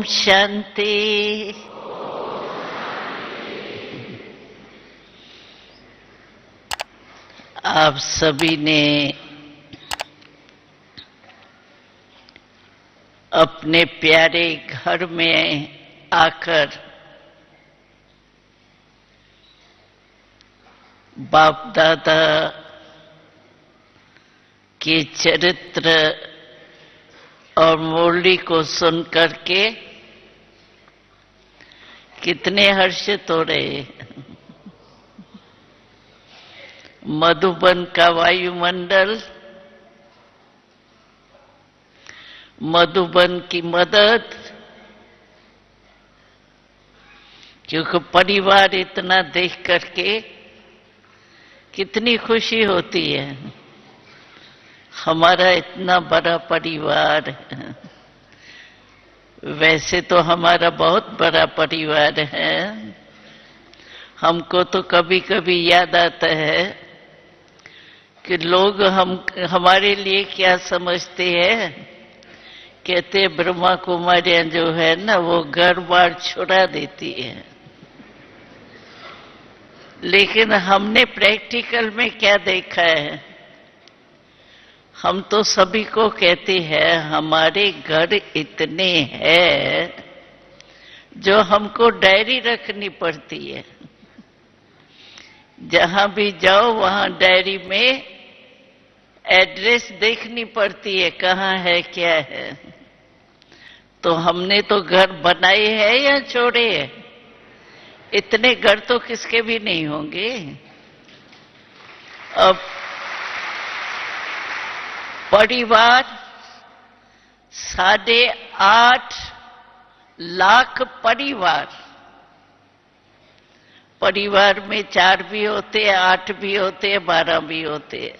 शांति। आप सभी ने अपने प्यारे घर में आकर बाप दादा के चरित्र और मुरली को सुन करके कितने हर्षित हो रहे। मधुबन का वायुमंडल, मधुबन की मदद, क्योंकि परिवार इतना देख करके कितनी खुशी होती है। हमारा इतना बड़ा परिवार, वैसे तो हमारा बहुत बड़ा परिवार है। हमको तो कभी कभी याद आता है कि लोग हमारे लिए क्या समझते हैं। कहते ब्रह्मा कुमारियां जो है ना, वो घर बार छुड़ा देती है। लेकिन हमने प्रैक्टिकल में क्या देखा है, हम तो सभी को कहते हैं हमारे घर इतने हैं जो हमको डायरी रखनी पड़ती है। जहां भी जाओ वहां डायरी में एड्रेस देखनी पड़ती है, कहाँ है क्या है। तो हमने तो घर बनाए हैं या छोड़े हैं? इतने घर तो किसके भी नहीं होंगे। अब परिवार 8.5 लाख परिवार में 4 भी होते हैं, 8 भी होते हैं, 12 भी होते हैं।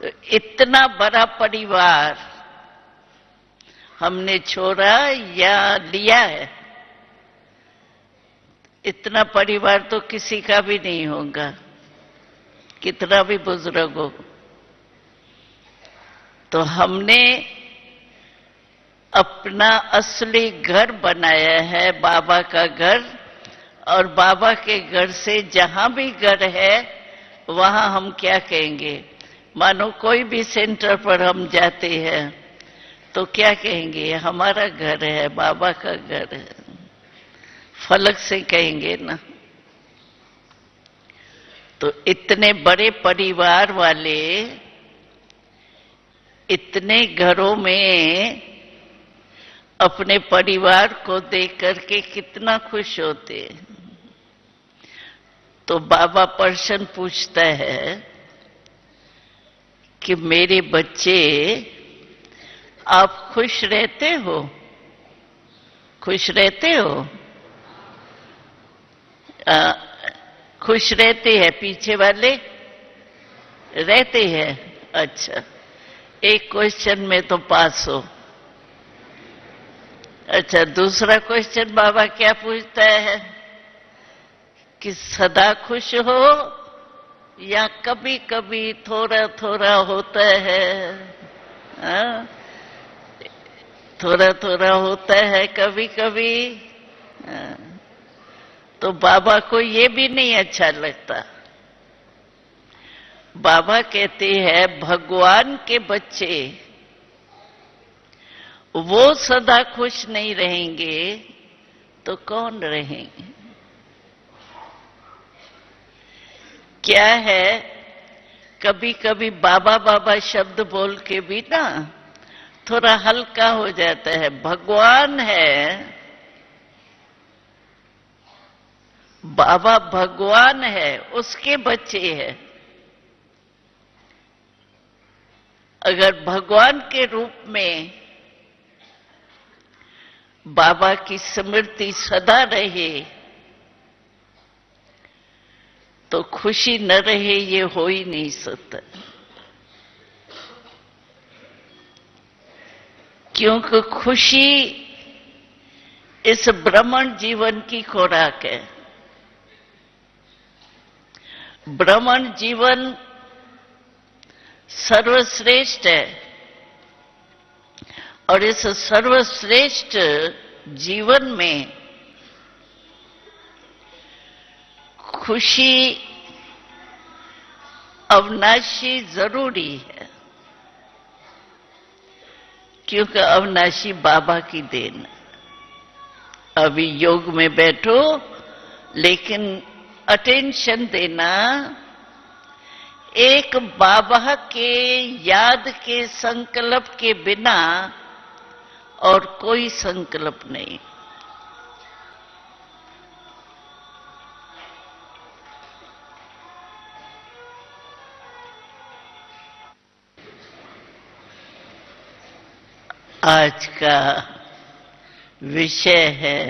तो इतना बड़ा परिवार हमने छोड़ा या लिया है? इतना परिवार तो किसी का भी नहीं होगा, कितना भी बुजुर्ग हो। तो हमने अपना असली घर बनाया है, बाबा का घर। और बाबा के घर से जहां भी घर है वहां हम क्या कहेंगे। मानो कोई भी सेंटर पर हम जाते हैं तो क्या कहेंगे, हमारा घर है, बाबा का घर है। फलक से कहेंगे ना। तो इतने बड़े परिवार वाले इतने घरों में अपने परिवार को देख करके कितना खुश होते। तो बाबा प्रश्न पूछता है कि मेरे बच्चे, आप खुश रहते हो? खुश रहते हो? खुश रहते हैं? पीछे वाले रहते हैं? अच्छा, एक क्वेश्चन में तो पास हो। अच्छा, दूसरा क्वेश्चन बाबा क्या पूछता है कि सदा खुश हो या कभी कभी थोड़ा थोड़ा होता है? थोड़ा थोड़ा होता है कभी कभी। तो बाबा को ये भी नहीं अच्छा लगता। बाबा कहते हैं भगवान के बच्चे वो सदा खुश नहीं रहेंगे तो कौन रहेंगे? क्या है, कभी कभी बाबा बाबा शब्द बोल के भी ना थोड़ा हल्का हो जाता है। भगवान है, बाबा भगवान है, उसके बच्चे हैं। अगर भगवान के रूप में बाबा की स्मृति सदा रहे तो खुशी न रहे ये हो ही नहीं सकता। क्योंकि खुशी इस ब्रह्मांड जीवन की खुराक है। ब्रह्मांड जीवन सर्वश्रेष्ठ है और इस सर्वश्रेष्ठ जीवन में खुशी अविनाशी जरूरी है, क्योंकि अविनाशी बाबा की देन। अभी योग में बैठो, लेकिन अटेंशन देना, एक बाबा के याद के संकल्प के बिना और कोई संकल्प नहीं। आज का विषय है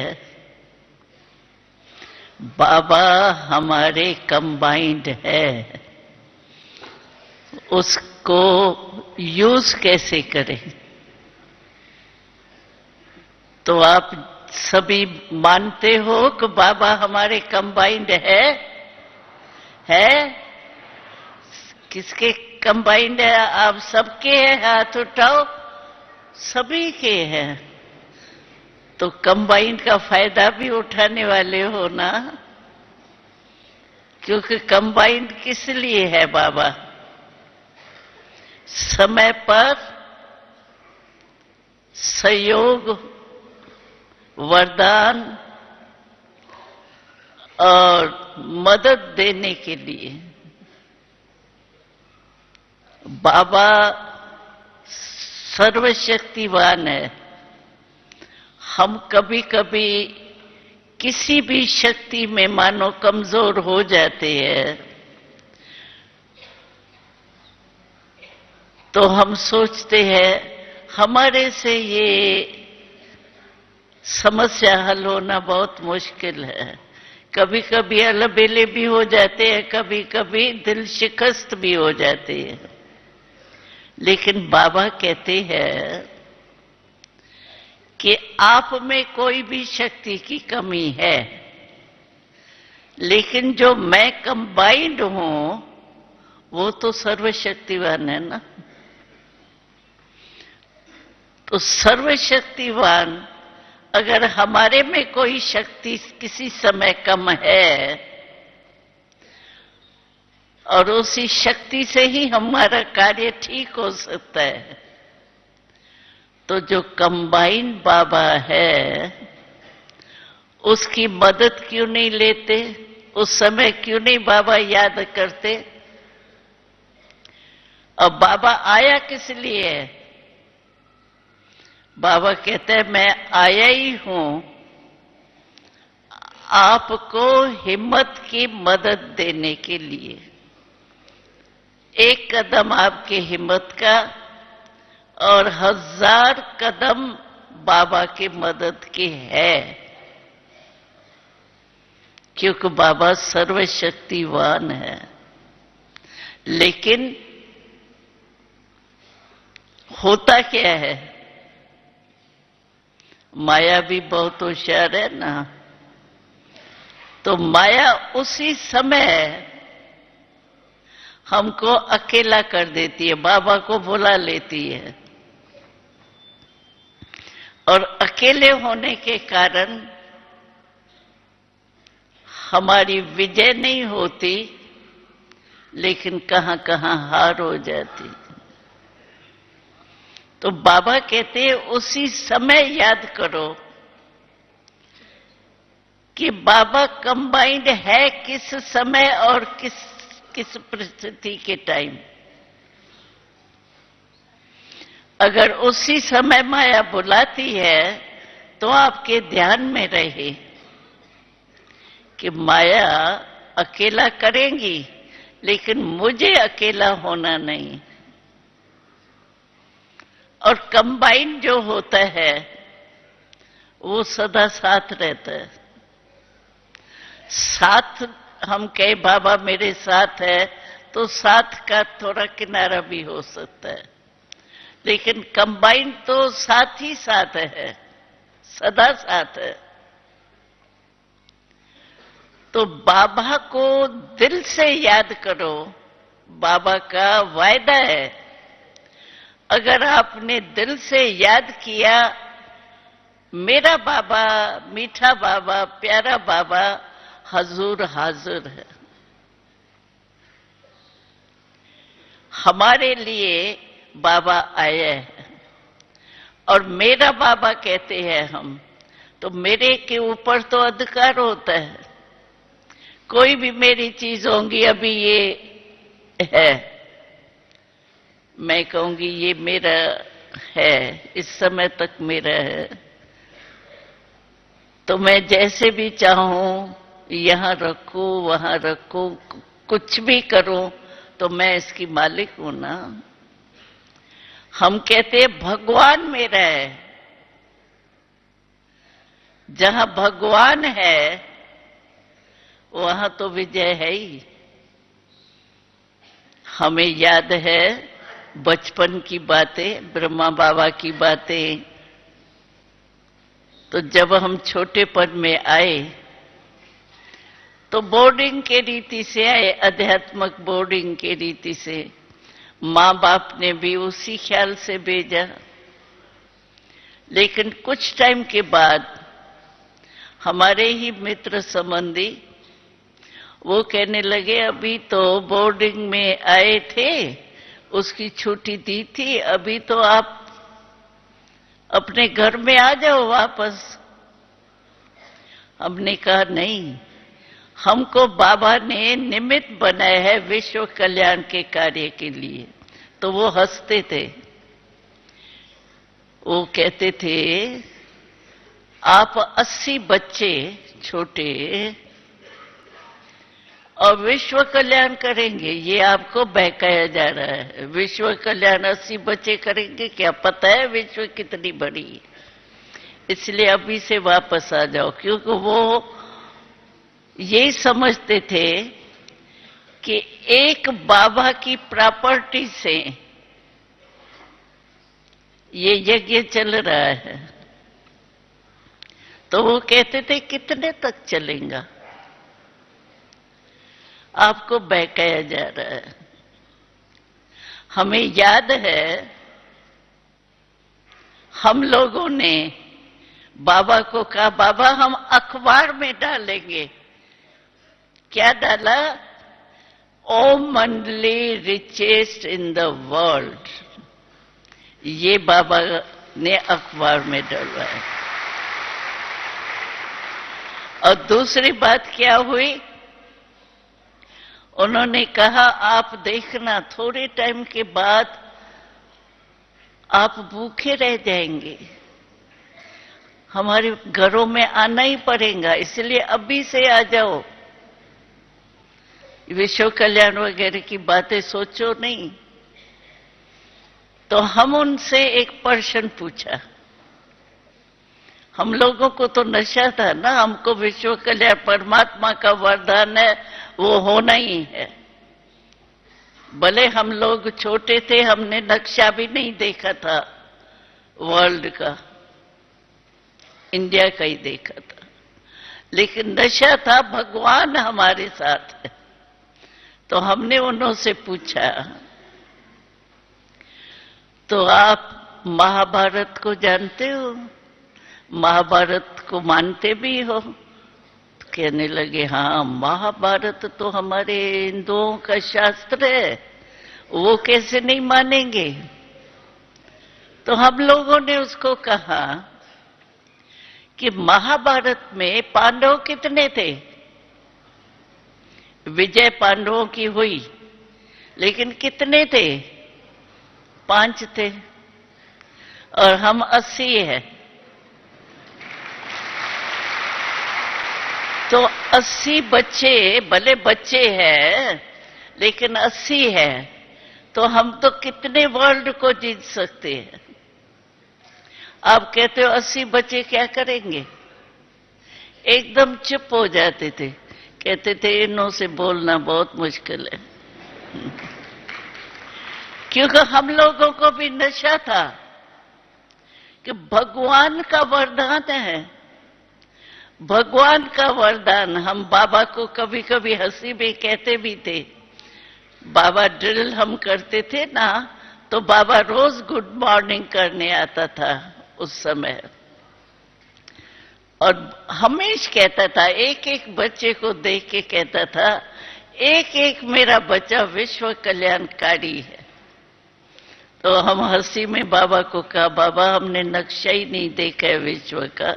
बाबा हमारे कंबाइंड है, उसको यूज कैसे करें। तो आप सभी मानते हो कि बाबा हमारे कंबाइंड है? किसके कंबाइंड है? आप सबके हैं, हाथ उठाओ। सभी के हैं। तो कंबाइंड का फायदा भी उठाने वाले हो ना, क्योंकि कंबाइंड किस लिए है बाबा? समय पर सहयोग, वरदान और मदद देने के लिए। बाबा सर्वशक्तिवान है। हम कभी कभी किसी भी शक्ति में मानो कमजोर हो जाते हैं, तो हम सोचते हैं हमारे से ये समस्या हल होना बहुत मुश्किल है। कभी कभी अलबेले भी हो जाते हैं, कभी कभी दिल शिकस्त भी हो जाते हैं। लेकिन बाबा कहते हैं कि आप में कोई भी शक्ति की कमी है, लेकिन जो मैं कंबाइंड हूं वो तो सर्वशक्तिवान है ना। तो सर्वशक्तिवान अगर हमारे में कोई शक्ति किसी समय कम है और उसी शक्ति से ही हमारा कार्य ठीक हो सकता है, तो जो कंबाइंड बाबा है उसकी मदद क्यों नहीं लेते? उस समय क्यों नहीं बाबा याद करते? अब बाबा आया किस लिए? बाबा कहते हैं मैं आया ही हूं आपको हिम्मत की मदद देने के लिए। एक कदम आपके हिम्मत का और 1000 कदम बाबा की मदद की है, क्योंकि बाबा सर्वशक्तिवान है। लेकिन होता क्या है, माया भी बहुत होशियार है ना। तो माया उसी समय हमको अकेला कर देती है, बाबा को बुला लेती है, और अकेले होने के कारण हमारी विजय नहीं होती, लेकिन कहां कहां हार हो जाती। तो बाबा कहते हैं उसी समय याद करो कि बाबा कंबाइंड है किस समय और किस परिस्थिति के टाइम। अगर उसी समय माया बुलाती है तो आपके ध्यान में रहे कि माया अकेला करेंगी, लेकिन मुझे अकेला होना नहीं। और कंबाइन जो होता है वो सदा साथ रहता है। साथ हम कहे बाबा मेरे साथ है, तो साथ का थोड़ा किनारा भी हो सकता है, लेकिन कंबाइन तो साथ ही साथ है, सदा साथ है। तो बाबा को दिल से याद करो। बाबा का वायदा है अगर आपने दिल से याद किया, मेरा बाबा, मीठा बाबा, प्यारा बाबा हजूर हाजिर है। हमारे लिए बाबा आए हैं और मेरा बाबा कहते हैं हम, तो मेरे के ऊपर तो अधिकार होता है। कोई भी मेरी चीज होंगी, अभी ये है, मैं कहूंगी ये मेरा है, इस समय तक मेरा है, तो मैं जैसे भी चाहूं यहां रखूं वहां रखूं, कुछ भी करूं, तो मैं इसकी मालिक हूं ना। हम कहते हैं भगवान मेरा है। जहां भगवान है वहां तो विजय है ही। हमें याद है बचपन की बातें, ब्रह्मा बाबा की बातें। तो जब हम छोटेपन में आए तो बोर्डिंग के रीति से आए, अध्यात्मक बोर्डिंग के रीति से। माँ बाप ने भी उसी ख्याल से भेजा। लेकिन कुछ टाइम के बाद हमारे ही मित्र संबंधी वो कहने लगे, अभी तो बोर्डिंग में आए थे, उसकी छुट्टी दी थी, अभी तो आप अपने घर में आ जाओ वापस। हमने कहा नहीं, हमको बाबा ने निमित्त बनाया है विश्व कल्याण के कार्य के लिए। तो वो हंसते थे, वो कहते थे आप 80 बच्चे छोटे और विश्व कल्याण करेंगे, ये आपको बहकाया जा रहा है। विश्व कल्याण 80 बच्चे करेंगे, क्या पता है विश्व कितनी बड़ी है। इसलिए अभी से वापस आ जाओ, क्योंकि वो ये समझते थे कि एक बाबा की प्रॉपर्टी से ये यज्ञ चल रहा है। तो वो कहते थे कितने तक चलेगा, आपको बहकाया जा रहा है। हमें याद है हम लोगों ने बाबा को कहा, बाबा हम अखबार में डालेंगे। क्या डाला? ओम मंडली रिचेस्ट इन द वर्ल्ड, ये बाबा ने अखबार में डलवाया। और दूसरी बात क्या हुई, उन्होंने कहा आप देखना थोड़े टाइम के बाद आप भूखे रह जाएंगे, हमारे घरों में आना ही पड़ेगा, इसलिए अभी से आ जाओ। विश्व कल्याण वगैरह की बातें सोचो नहीं। तो हम उनसे एक प्रश्न पूछा। हम लोगों को तो नशा था ना, हमको विश्व कल्याण परमात्मा का वरदान है, वो होना ही है। भले हम लोग छोटे थे, हमने नक्शा भी नहीं देखा था वर्ल्ड का, इंडिया का ही देखा था, लेकिन नशा था भगवान हमारे साथ है। तो हमने उन्होंने पूछा, तो आप महाभारत को जानते हो, महाभारत को मानते भी हो? तो कहने लगे हाँ, महाभारत तो हमारे हिंदुओं का शास्त्र है, वो कैसे नहीं मानेंगे। तो हम लोगों ने उसको कहा कि महाभारत में पांडव कितने थे? विजय पांडवों की हुई, लेकिन कितने थे? 5 थे, और हम 80 हैं। तो 80 बच्चे, भले बच्चे हैं, लेकिन 80 है, तो हम तो कितने वर्ल्ड को जीत सकते हैं। आप कहते हो 80 बच्चे क्या करेंगे? एकदम चुप हो जाते थे, कहते थे इनों से बोलना बहुत मुश्किल है। क्योंकि हम लोगों को भी नशा था कि भगवान का वरदान है, भगवान का वरदान। हम बाबा को कभी कभी हंसी में कहते भी थे, बाबा ड्रिल हम करते थे ना, तो बाबा रोज गुड मॉर्निंग करने आता था उस समय, और हमेश कहता था, एक एक बच्चे को देख के कहता था, एक एक मेरा बच्चा विश्व कल्याणकारी है। तो हम हंसी में बाबा को कहा, बाबा हमने नक्शा ही नहीं देखा है विश्व का।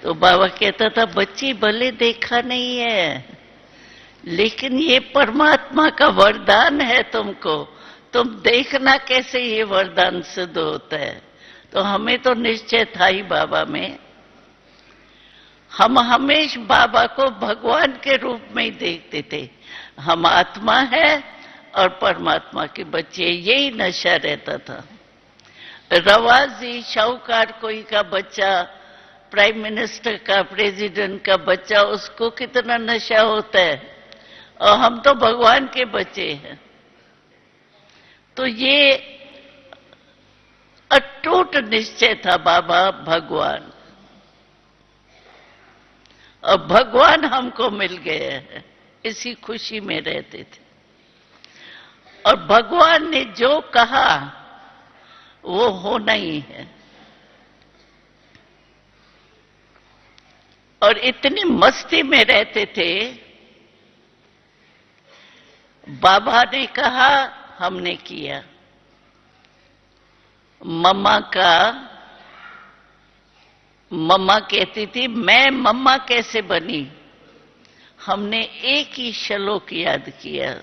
तो बाबा कहता था, बच्ची भले देखा नहीं है, लेकिन ये परमात्मा का वरदान है तुमको, तुम देखना कैसे ये वरदान सिद्ध होता है। तो हमें तो निश्चय था ही बाबा में। हम हमेश बाबा को भगवान के रूप में ही देखते थे। हम आत्मा है और परमात्मा के बच्चे, यही नशा रहता था। रवाजी शाहूकार कोई का बच्चा, प्राइम मिनिस्टर का, प्रेसिडेंट का बच्चा, उसको कितना नशा होता है, और हम तो भगवान के बच्चे हैं। तो ये अटूट निश्चय था बाबा भगवान, और भगवान हमको मिल गए हैं, इसी खुशी में रहते थे। और भगवान ने जो कहा वो होना ही है। और इतनी मस्ती में रहते थे, बाबा ने कहा हमने किया। मम्मा कहती थी, मैं मम्मा कैसे बनी, हमने एक ही श्लोक याद किया,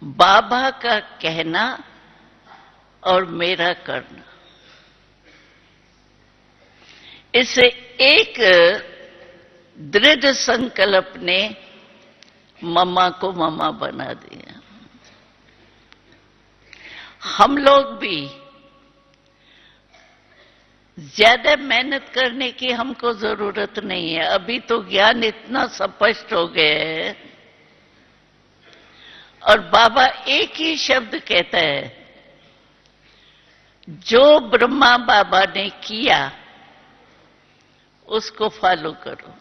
बाबा का कहना और मेरा करना। इसे एक दृढ़ संकल्प ने मम्मा को मम्मा बना दिया। हम लोग भी ज्यादा मेहनत करने की हमको जरूरत नहीं है। अभी तो ज्ञान इतना स्पष्ट हो गया है, और बाबा एक ही शब्द कहता है, जो ब्रह्मा बाबा ने किया उसको फॉलो करो।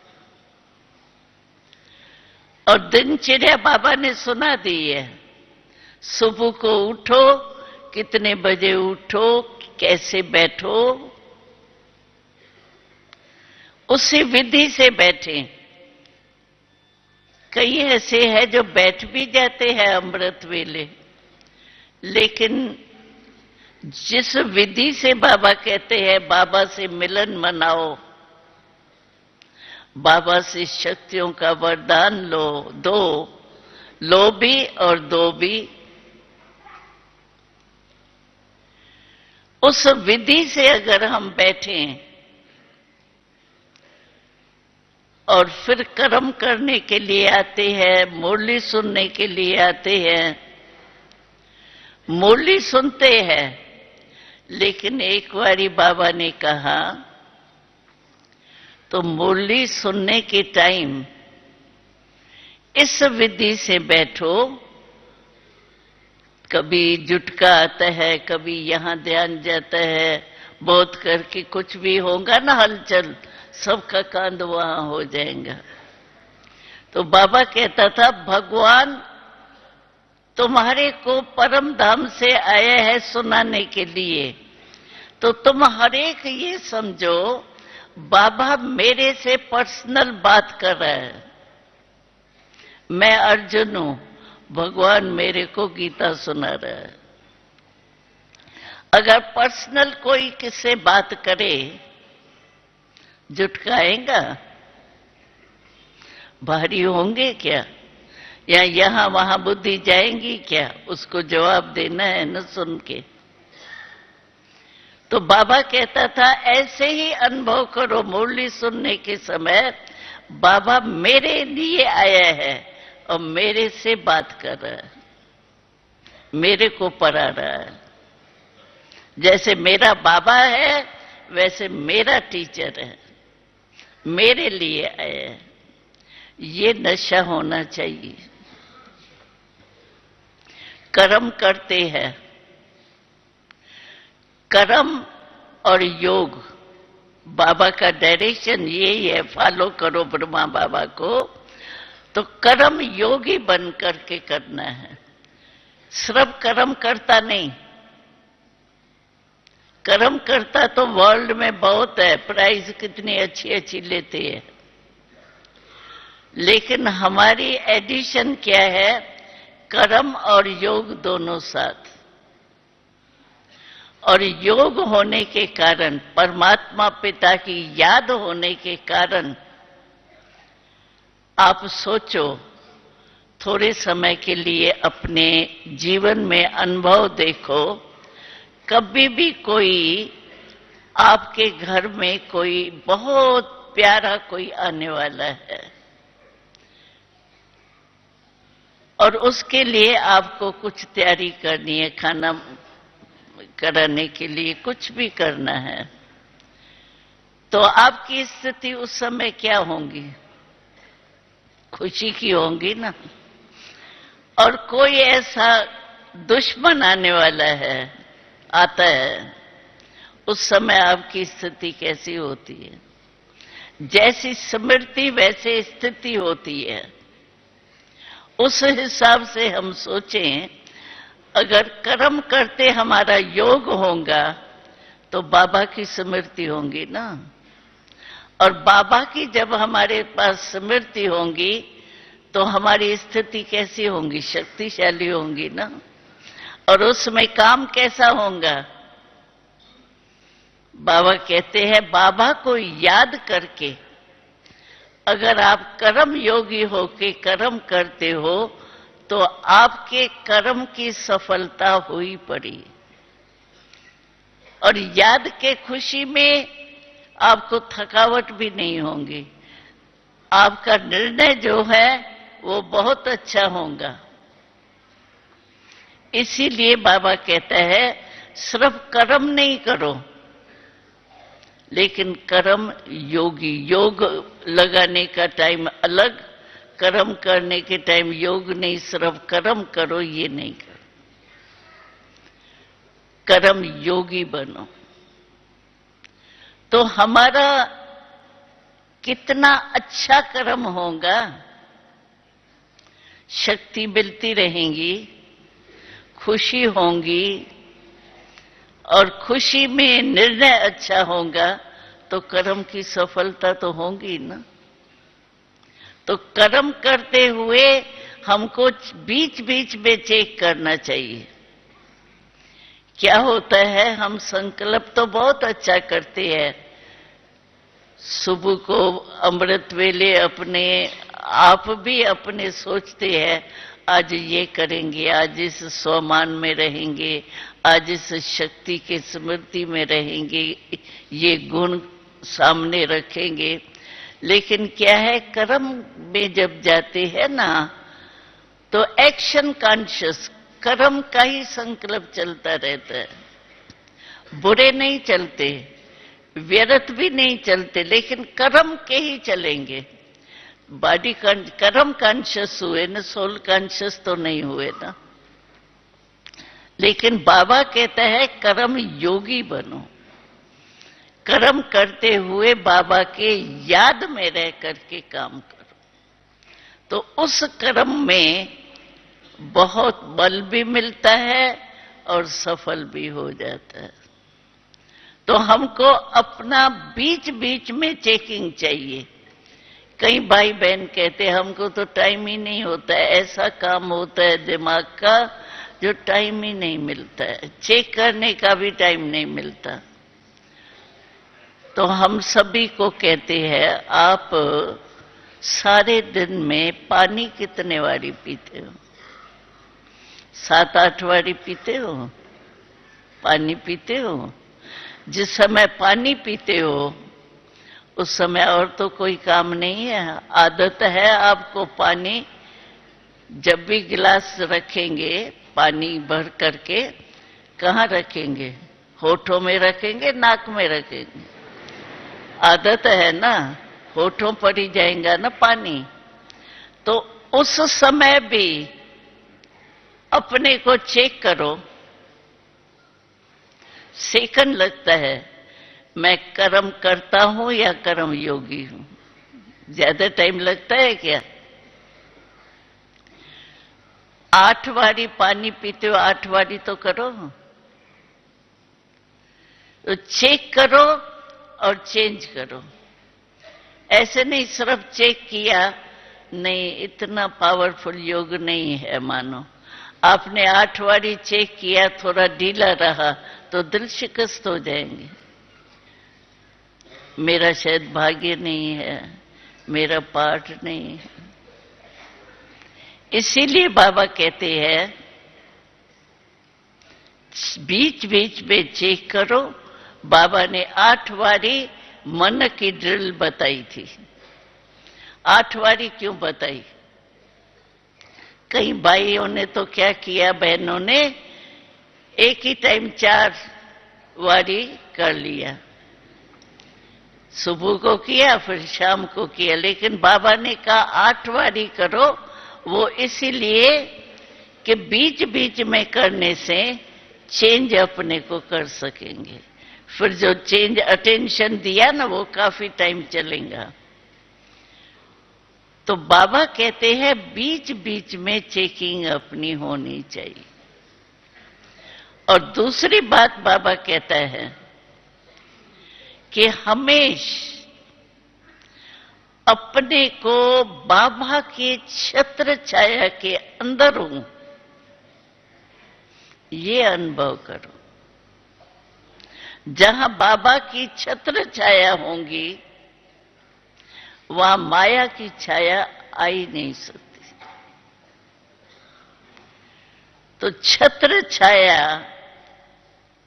और दिनचर्या बाबा ने सुना दी है, सुबह को उठो, कितने बजे उठो, कैसे बैठो, उसी विधि से बैठें। कई ऐसे हैं जो बैठ भी जाते हैं अमृत वेले, लेकिन जिस विधि से बाबा कहते हैं बाबा से मिलन मनाओ, बाबा से शक्तियों का वरदान लो भी और दो भी, उस विधि से अगर हम बैठें और फिर कर्म करने के लिए आते हैं, मुरली सुनने के लिए आते हैं, मुरली सुनते हैं, लेकिन एक बारी बाबा ने कहा, तो मुरली सुनने के टाइम इस विधि से बैठो। कभी जुटका आता है, कभी यहां ध्यान जाता है, बहुत करके कुछ भी होगा ना हलचल, सबका कांध वहां हो जाएगा। तो बाबा कहता था, भगवान तुम्हारे को परम धाम से आया है सुनाने के लिए, तो तुम हर एक ये समझो बाबा मेरे से पर्सनल बात कर रहा है। मैं अर्जुन हूं, भगवान मेरे को गीता सुना रहा है। अगर पर्सनल कोई किससे बात करे, जुटकाएगा? भारी होंगे क्या? या यहां वहां बुद्धि जाएंगी क्या? उसको जवाब देना है न सुन के। तो बाबा कहता था, ऐसे ही अनुभव करो, मुरली सुनने के समय बाबा मेरे लिए आया है और मेरे से बात कर रहा है, मेरे को पढ़ा रहा है। जैसे मेरा बाबा है वैसे मेरा टीचर है, मेरे लिए आया है। ये नशा होना चाहिए। कर्म करते हैं, कर्म और योग, बाबा का डायरेक्शन यही है, फॉलो करो ब्रह्मा बाबा को। तो कर्म योगी बन करके करना है। सिर्फ कर्म करता नहीं, कर्म करता तो वर्ल्ड में बहुत है, प्राइज कितनी अच्छी अच्छी लेते हैं, लेकिन हमारी एडिशन क्या है, कर्म और योग दोनों साथ। और योग होने के कारण, परमात्मा पिता की याद होने के कारण, आप सोचो, थोड़े समय के लिए अपने जीवन में अनुभव देखो, कभी भी कोई आपके घर में कोई बहुत प्यारा कोई आने वाला है और उसके लिए आपको कुछ तैयारी करनी है, खाना कराने के लिए कुछ भी करना है, तो आपकी स्थिति उस समय क्या होंगी? खुशी की होंगी ना। और कोई ऐसा दुश्मन आने वाला है, आता है, उस समय आपकी स्थिति कैसी होती है? जैसी स्मृति वैसे स्थिति होती है। उस हिसाब से हम सोचें, अगर कर्म करते हमारा योग होगा तो बाबा की स्मृति होंगी ना, और बाबा की जब हमारे पास स्मृति होंगी तो हमारी स्थिति कैसी होंगी? शक्तिशाली होंगी ना। और उसमें काम कैसा होगा? बाबा कहते हैं, बाबा को याद करके अगर आप कर्म योगी होके कर्म करते हो तो आपके कर्म की सफलता हुई पड़ी। और याद के खुशी में आपको थकावट भी नहीं होगी, आपका निर्णय जो है वो बहुत अच्छा होगा। इसीलिए बाबा कहता है, सिर्फ कर्म नहीं करो, लेकिन कर्म योगी। योग लगाने का टाइम अलग, कर्म करने के टाइम योग नहीं, सिर्फ कर्म करो ये नहीं करो, कर्म योगी बनो। तो हमारा कितना अच्छा कर्म होगा, शक्ति मिलती रहेगी, खुशी होंगी, और खुशी में निर्णय अच्छा होगा तो कर्म की सफलता तो होगी ना। तो कर्म करते हुए हमको बीच बीच में चेक करना चाहिए। क्या होता है, हम संकल्प तो बहुत अच्छा करते हैं, सुबह को अमृत वेले अपने आप भी अपने सोचते हैं, आज ये करेंगे, आज इस स्वमान में रहेंगे, आज इस शक्ति के स्मृति में रहेंगे, ये गुण सामने रखेंगे। लेकिन क्या है, कर्म में जब जाते हैं ना तो एक्शन कॉन्शियस, कर्म का ही संकल्प चलता रहता है, बुरे नहीं चलते, व्यर्थ भी नहीं चलते, लेकिन कर्म के ही चलेंगे। बॉडी कर्म कॉन्शियस हुए ना, सोल कॉन्शियस तो नहीं हुए ना। लेकिन बाबा कहता है, कर्म योगी बनो, कर्म करते हुए बाबा के याद में रह करके काम करो, तो उस कर्म में बहुत बल भी मिलता है और सफल भी हो जाता है। तो हमको अपना बीच बीच में चेकिंग चाहिए। कई भाई बहन कहते हैं, हमको तो टाइम ही नहीं होता है, ऐसा काम होता है दिमाग का जो टाइम ही नहीं मिलता है, चेक करने का भी टाइम नहीं मिलता। तो हम सभी को कहते हैं, आप सारे दिन में पानी कितने बारी पीते हो? 7-8 बारी पीते हो? पानी पीते हो? जिस समय पानी पीते हो उस समय और तो कोई काम नहीं है। आदत है आपको, पानी जब भी गिलास रखेंगे पानी भर करके, कहाँ रखेंगे? होठों में रखेंगे, नाक में रखेंगे? आदत है ना, होठों पर ही जाएगा ना पानी। तो उस समय भी अपने को चेक करो, सेकंड लगता है, मैं कर्म करता हूं या कर्म योगी हूं? ज्यादा टाइम लगता है क्या? 8 बारी पानी पीते हो, 8 बारी तो करो, तो चेक करो और चेंज करो। ऐसे नहीं सिर्फ चेक किया, नहीं, इतना पावरफुल योग नहीं है। मानो आपने 8 बारी चेक किया, थोड़ा ढीला रहा तो दिल शिकस्त हो जाएंगे। मेरा शायद भाग्य नहीं है, मेरा पाठ नहीं है। इसीलिए बाबा कहते हैं बीच बीच में चेक करो। बाबा ने 8 बारी मन की ड्रिल बताई थी। 8 बारी क्यों बताई? कई भाइयों ने तो क्या किया, बहनों ने एक ही टाइम 4 बारी कर लिया, सुबह को किया फिर शाम को किया। लेकिन बाबा ने कहा 8 बारी करो, वो इसीलिए कि बीच बीच में करने से चेंज अपने को कर सकेंगे। फिर जो चेंज अटेंशन दिया ना, वो काफी टाइम चलेगा। तो बाबा कहते हैं बीच बीच में चेकिंग अपनी होनी चाहिए। और दूसरी बात बाबा कहता है कि हमेश अपने को बाबा के छत्र छाया के अंदर हूं, ये अनुभव करो। जहां बाबा की छत्र छाया होंगी, वहां माया की छाया आ ही नहीं सकती। तो छत्र छाया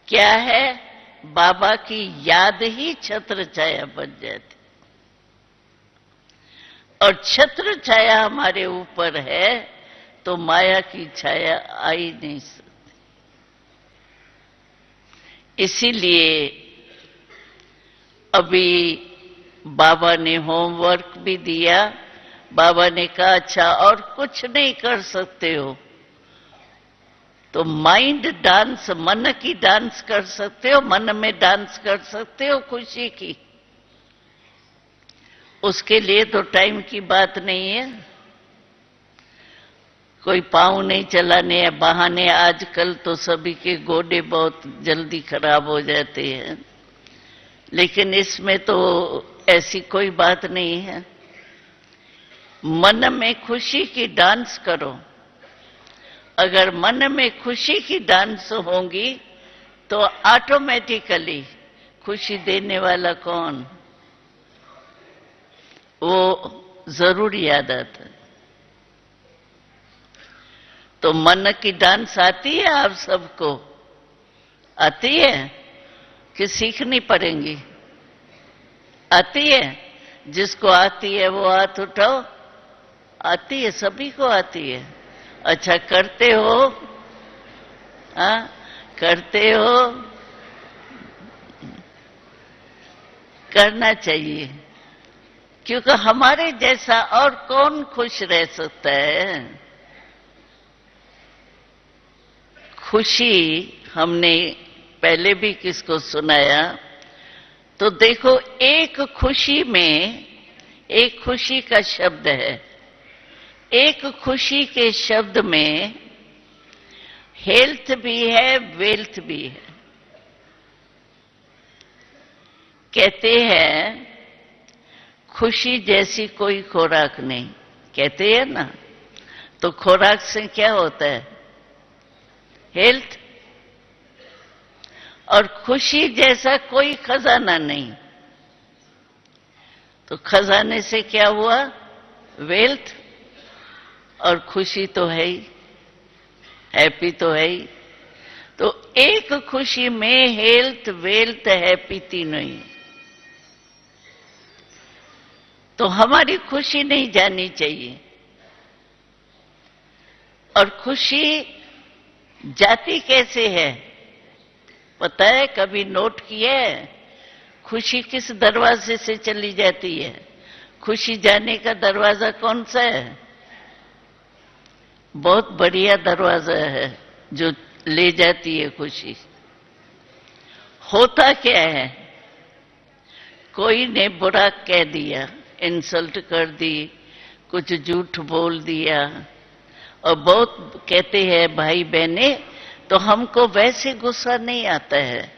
क्या है? बाबा की याद ही छत्र छाया बन जाती। और छत्र छाया हमारे ऊपर है तो माया की छाया आ ही नहीं सकती। इसीलिए अभी बाबा ने होमवर्क भी दिया। बाबा ने कहा अच्छा और कुछ नहीं कर सकते हो तो माइंड डांस, मन की डांस कर सकते हो, मन में डांस कर सकते हो खुशी की। उसके लिए तो टाइम की बात नहीं है। कोई पाँव नहीं चलाने या बहाने, आजकल तो सभी के गोडे बहुत जल्दी खराब हो जाते हैं, लेकिन इसमें तो ऐसी कोई बात नहीं है। मन में खुशी की डांस करो। अगर मन में खुशी की डांस होंगी तो ऑटोमेटिकली खुशी देने वाला कौन, वो जरूर याद आता है। तो मन की डांस आती है आप सबको? आती है कि सीखनी पड़ेंगी? आती है? जिसको आती है वो हाथ उठाओ। आती है, सभी को आती है। अच्छा करते हो? हाँ करते हो? करना चाहिए, क्योंकि हमारे जैसा और कौन खुश रह सकता है? खुशी हमने पहले भी किसको सुनाया, तो देखो एक खुशी में, एक खुशी का शब्द है, एक खुशी के शब्द में हेल्थ भी है, वेल्थ भी है। कहते हैं खुशी जैसी कोई खुराक नहीं, कहते हैं ना। तो खुराक से क्या होता है? हेल्थ। और खुशी जैसा कोई खजाना नहीं, तो खजाने से क्या हुआ? वेल्थ। और खुशी तो है ही, हैप्पी तो है ही। तो एक खुशी में हेल्थ, वेल्थ, हैप्पी तीनों ही। तो हमारी खुशी नहीं जानी चाहिए। और खुशी जाती कैसे है पता है? कभी नोट किया है? खुशी किस दरवाजे से चली जाती है? खुशी जाने का दरवाजा कौन सा है? बहुत बढ़िया दरवाजा है जो ले जाती है खुशी। होता क्या है? कोई ने बुरा कह दिया, इंसल्ट कर दी, कुछ झूठ बोल दिया, और बहुत कहते हैं भाई बहने, तो हमको वैसे गुस्सा नहीं आता है,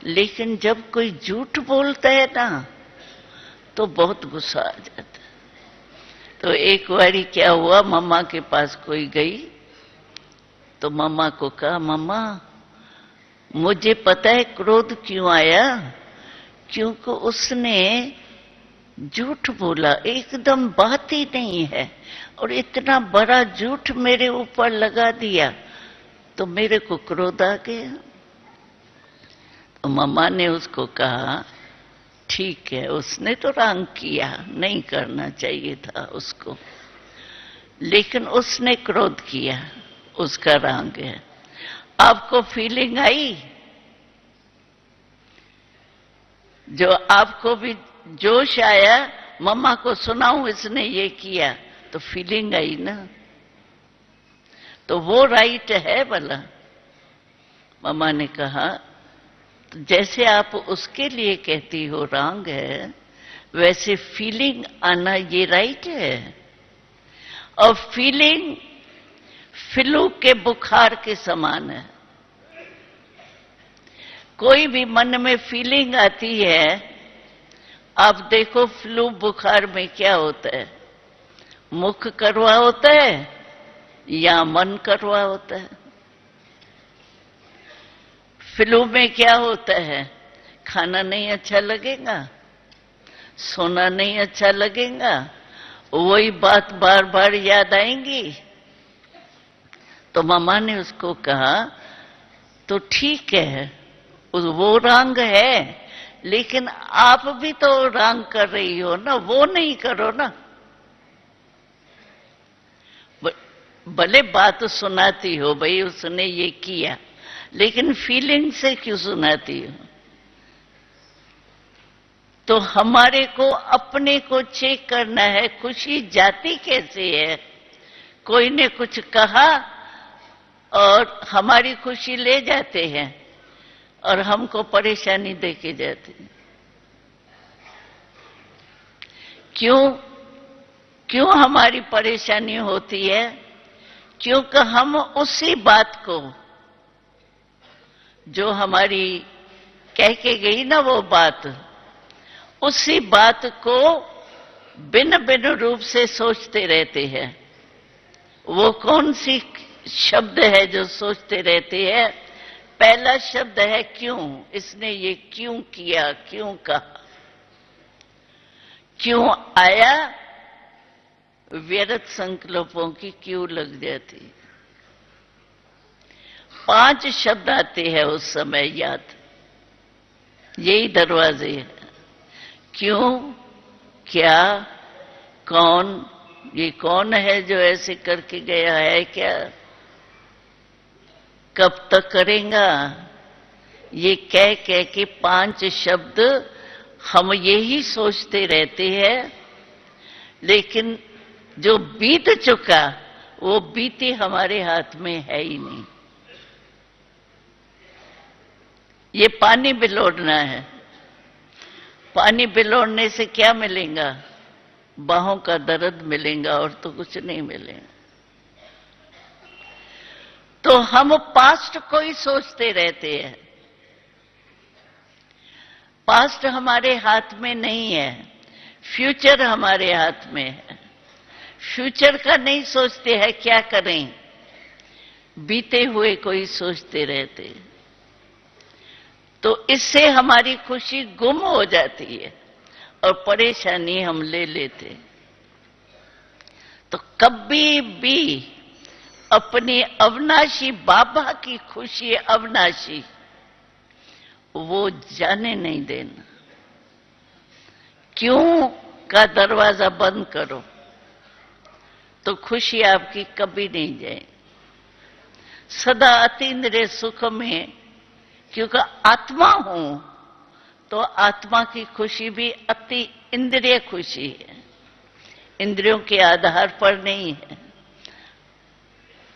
लेकिन जब कोई झूठ बोलता है ना तो बहुत गुस्सा आ जाता है। तो एक बारी क्या हुआ, मम्मा के पास कोई गई तो मम्मा को कहा, मम्मा मुझे पता है क्रोध क्यों आया, क्योंकि उसने झूठ बोला, एकदम बात ही नहीं है, और इतना बड़ा झूठ मेरे ऊपर लगा दिया, तो मेरे को क्रोध आ गया। तो मम्मा ने उसको कहा, ठीक है, उसने तो रंग किया, नहीं करना चाहिए था उसको, लेकिन उसने क्रोध किया, उसका रंग है। आपको फीलिंग आई, जो आपको भी जोश आया, मम्मा को सुनाऊं इसने ये किया, तो फीलिंग आई ना, तो वो राइट है भला। मम्मा ने कहा, तो जैसे आप उसके लिए कहती हो रॉन्ग है, वैसे फीलिंग आना ये राइट है। और फीलिंग फ्लू के बुखार के समान है। कोई भी मन में फीलिंग आती है, आप देखो फ्लू बुखार में क्या होता है, मुख करवा होता है या मन करवा होता है। फ्लू में क्या होता है, खाना नहीं अच्छा लगेगा, सोना नहीं अच्छा लगेगा, वही बात बार बार याद आएंगी। तो मम्मा ने उसको कहा, तो ठीक है, वो रंग है, लेकिन आप भी तो रंग कर रही हो ना, वो नहीं करो ना। भले बात सुनाती हो, भाई उसने ये किया, लेकिन फीलिंग से क्यों सुनाती हो? तो हमारे को अपने को चेक करना है, खुशी जाती कैसे है। कोई ने कुछ कहा और हमारी खुशी ले जाते हैं और हमको परेशानी देके जाते हैं। क्यों हमारी परेशानी होती है? क्योंकि हम उसी बात को, जो हमारी कह के गई ना वो बात, उसी बात को भिन्न भिन्न रूप से सोचते रहते हैं। वो कौन सी शब्द है जो सोचते रहते हैं? पहला शब्द है क्यों। इसने ये क्यों किया, क्यों कहा, क्यों आया, व्यर्थ संकल्पों की क्यों लग जाती। 5 शब्द आते हैं उस समय याद, यही दरवाजे हैं। क्यों, क्या, कौन, ये कौन है जो ऐसे करके गया है, क्या, कब तक करेगा, ये कह कह के 5 शब्द हम यही सोचते रहते हैं। लेकिन जो बीत चुका, वो बीते हमारे हाथ में है ही नहीं। ये पानी बिलोड़ना है। पानी बिलोड़ने से क्या मिलेगा? बाहों का दर्द मिलेगा, और तो कुछ नहीं मिलेगा। तो हम पास्ट को ही सोचते रहते हैं। पास्ट हमारे हाथ में नहीं है, फ्यूचर हमारे हाथ में है। फ्यूचर का नहीं सोचते हैं क्या करें, बीते हुए को ही सोचते रहते हैं। तो इससे हमारी खुशी गुम हो जाती है और परेशानी हम ले लेते। तो कभी भी अपनी अविनाशी बाबा की खुशी, अविनाशी, वो जाने नहीं देना। क्यों का दरवाजा बंद करो तो खुशी आपकी कभी नहीं जाए। सदा अतीन्द्रिय सुख में, क्योंकि आत्मा हूं, तो आत्मा की खुशी भी अति इंद्रिय खुशी है, इंद्रियों के आधार पर नहीं है।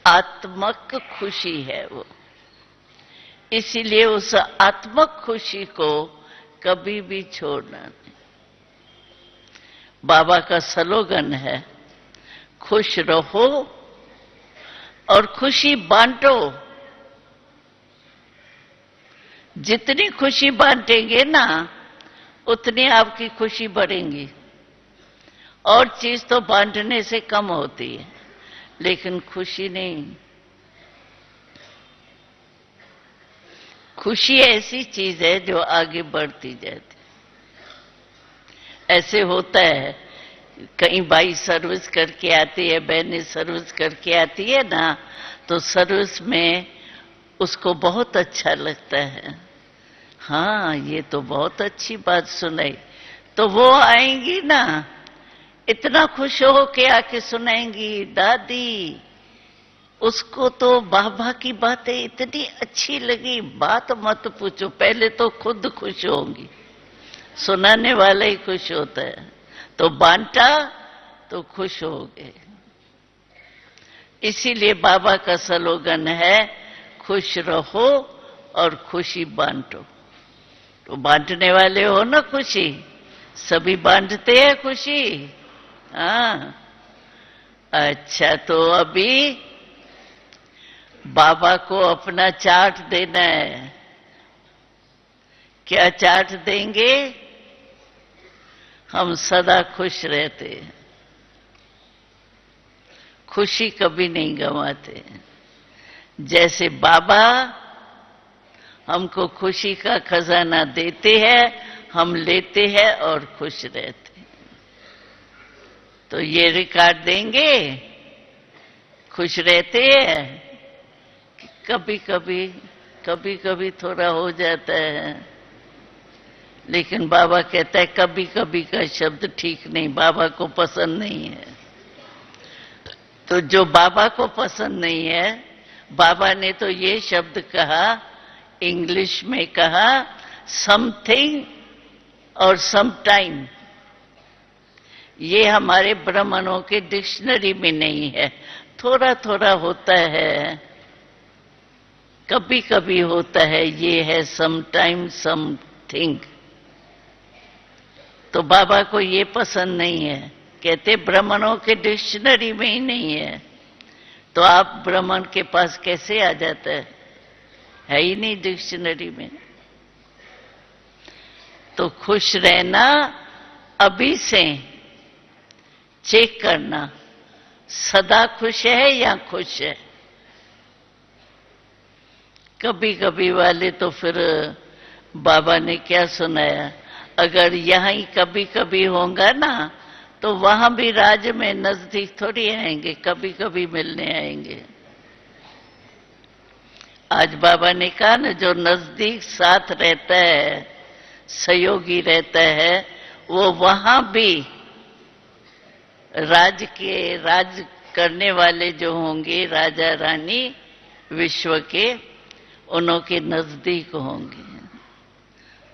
आत्मक खुशी है वो। इसीलिए उस आत्मक खुशी को कभी भी छोड़ना नहीं। बाबा का स्लोगन है, खुश रहो और खुशी बांटो। जितनी खुशी बांटेंगे ना उतनी आपकी खुशी बढ़ेगी। और चीज तो बांटने से कम होती है, लेकिन खुशी नहीं। खुशी ऐसी चीज है जो आगे बढ़ती जाती। ऐसे होता है, कहीं भाई सर्विस करके आती है, बहनें सर्विस करके आती है ना, तो सर्विस में उसको बहुत अच्छा लगता है। हाँ, ये तो बहुत अच्छी बात सुनाई। तो वो आएंगी ना, इतना खुश हो के आके सुनाएंगी, दादी उसको तो बाबा की बातें इतनी अच्छी लगी, बात मत पूछो। पहले तो खुद खुश होंगी, सुनाने वाला ही खुश होता है। तो बांटा तो खुश हो गए। इसीलिए बाबा का स्लोगन है, खुश रहो और खुशी बांटो। तो बांटने वाले हो ना खुशी, सभी बांटते हैं खुशी। हाँ, अच्छा, तो अभी बाबा को अपना चार्ट देना है। क्या चार्ट देंगे? हम सदा खुश रहते हैं, खुशी कभी नहीं गंवाते। जैसे बाबा हमको खुशी का खजाना देते हैं, हम लेते हैं और खुश रहते हैं। तो ये रिकॉर्ड देंगे, खुश रहते हैं। कभी कभी थोड़ा हो जाता है, लेकिन बाबा कहता है कभी कभी का शब्द ठीक नहीं, बाबा को पसंद नहीं है। तो जो बाबा को पसंद नहीं है, बाबा ने तो ये शब्द कहा, इंग्लिश में कहा, समथिंग और समटाइम। ये हमारे ब्राह्मणों के डिक्शनरी में नहीं है। थोड़ा थोड़ा होता है, कभी कभी होता है, ये है समटाइम समथिंग। तो बाबा को ये पसंद नहीं है, कहते ब्राह्मणों के डिक्शनरी में ही नहीं है। तो आप ब्राह्मण के पास कैसे आ जाता है ही नहीं डिक्शनरी में। तो खुश रहना, अभी से चेक करना, सदा खुश है या खुश है। कभी कभी वाले तो फिर बाबा ने क्या सुनाया, अगर यहां ही कभी कभी होगा ना, तो वहां भी राज्य में नजदीक थोड़ी आएंगे, कभी कभी मिलने आएंगे। आज बाबा ने कहा ना, जो नजदीक साथ रहता है, सहयोगी रहता है, वो वहां भी राज करने वाले जो होंगे, राजा रानी विश्व के, उन्हों के नजदीक होंगे।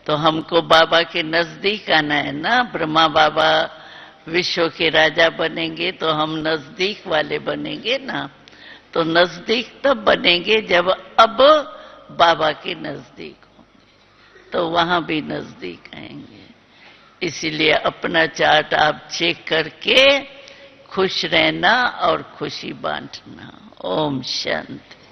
तो हमको बाबा के नजदीक आना है ना। ब्रह्मा बाबा विश्व के राजा बनेंगे तो हम नजदीक वाले बनेंगे ना। तो नजदीक तब बनेंगे जब अब बाबा के नजदीक होंगे, तो वहां भी नजदीक आएंगे। इसीलिए अपना चार्ट आप चेक करके खुश रहना और खुशी बांटना। ओम शांति।